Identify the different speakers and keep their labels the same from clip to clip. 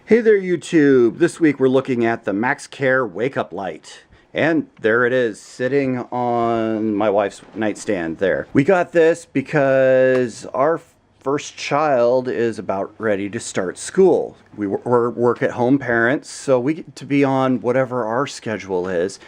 Speaker 1: Hey there YouTube! This week we're looking at the MaxKare wake up light. And there it is, sitting on my wife's nightstand there. We got this because our first child is about ready to start school. We're work-at-home parents, so we get to be on whatever our schedule is.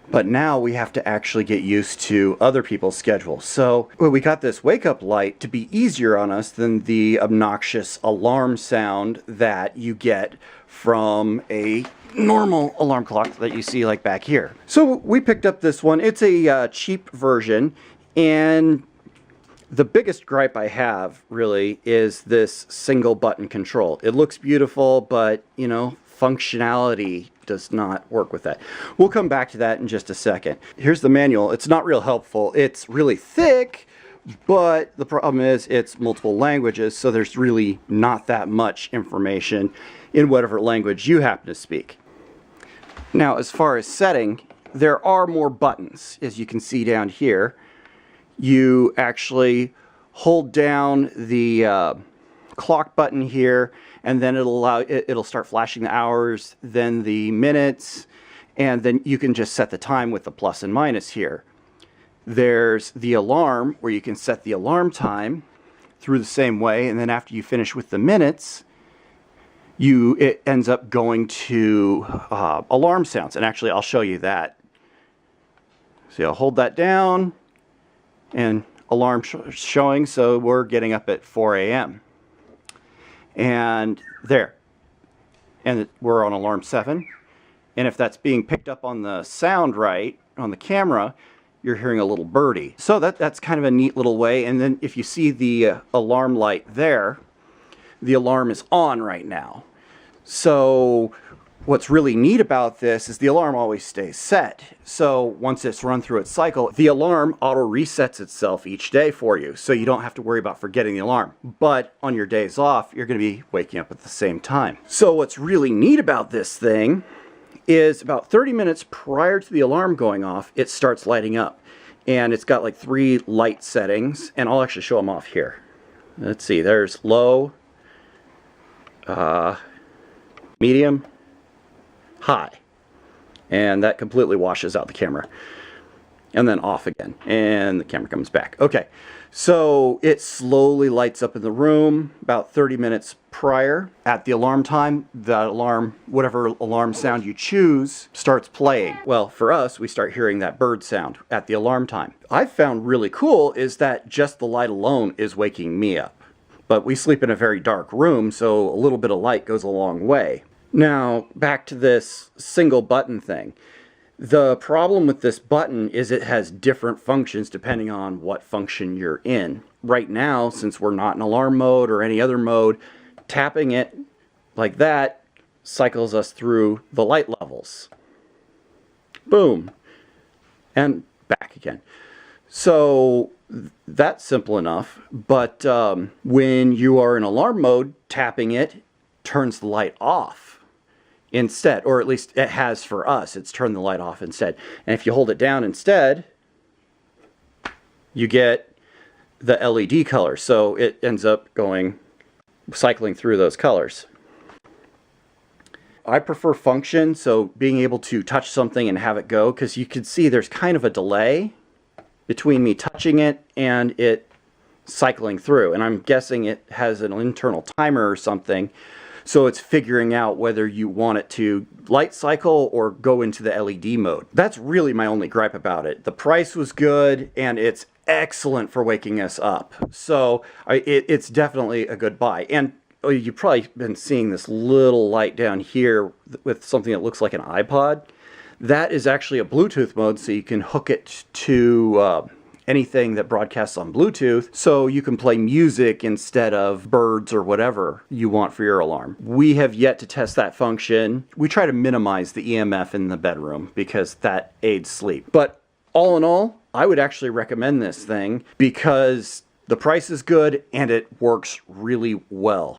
Speaker 1: But now we have to actually get used to other people's schedules. So we got this wake-up light to be easier on us than the obnoxious alarm sound that you get from a normal alarm clock that you see like back here. So we picked up this one. It's a cheap version, and the biggest gripe I have really is this single button control. It looks beautiful, but you know, functionality does not work with that. We'll come back to that in just a second. Here's the manual. It's not real helpful. It's really thick, but the problem is it's multiple languages, so there's really not that much information in whatever language you happen to speak. Now, as far as setting, there are more buttons. As you can see down here, you actually hold down the clock button here, and then it'll start flashing the hours, then the minutes, and then you can just set the time with the plus and minus here. There's the alarm, where you can set the alarm time through the same way, and then after you finish with the minutes, it ends up going to alarm sounds. And actually, I'll show you that. So I'll hold that down, and alarm showing, so we're getting up at 4 a.m. And there, and we're on alarm 7, and if that's being picked up on the sound right on the camera, you're hearing a little birdie. So that's kind of a neat little way. And then if you see the alarm light there, the alarm is on right now. So what's really neat about this is the alarm always stays set. So once it's run through its cycle, the alarm auto resets itself each day for you. So you don't have to worry about forgetting the alarm. But on your days off, you're going to be waking up at the same time. So what's really neat about this thing is about 30 minutes prior to the alarm going off, it starts lighting up. And it's got like 3 light settings, and I'll actually show them off here. Let's see, there's low, medium, high, and that completely washes out the camera, and then off again, and the camera comes back. Okay, so it slowly lights up in the room about 30 minutes prior. At the alarm time, the alarm, whatever alarm sound you choose, starts playing. Well, for us, we start hearing that bird sound at the alarm time. I've found really cool is that just the light alone is waking me up, but we sleep in a very dark room, so a little bit of light goes a long way. Now, back to this single button thing. The problem with this button is it has different functions depending on what function you're in. Right now, since we're not in alarm mode or any other mode, tapping it like that cycles us through the light levels. Boom. And back again. So that's simple enough, but when you are in alarm mode, tapping it turns the light off instead, or at least it has for us. It's turned the light off instead. And if you hold it down instead, you get the LED color. So it ends up cycling through those colors. I prefer function, so being able to touch something and have it go, because you can see there's kind of a delay between me touching it and it cycling through. And I'm guessing it has an internal timer or something. So it's figuring out whether you want it to light cycle or go into the LED mode. That's really my only gripe about it. The price was good, and it's excellent for waking us up. So it's definitely a good buy. And you've probably been seeing this little light down here with something that looks like an iPod. That is actually a Bluetooth mode, so you can hook it to anything that broadcasts on Bluetooth, so you can play music instead of birds or whatever you want for your alarm. We have yet to test that function. We try to minimize the EMF in the bedroom because that aids sleep. But all in all, I would actually recommend this thing because the price is good and it works really well.